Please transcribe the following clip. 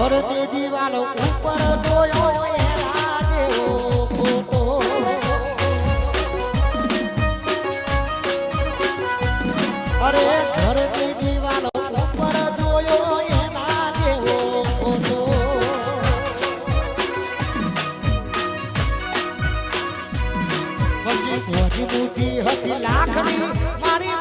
ઘરની દિવાલો ઉપર જોયો એના જેવો ફોટો અરે ઘરની દિવાલો ઉપર જોયો એના જેવો ફોટો પછી ધોજી બુટી હતી લાખની મારી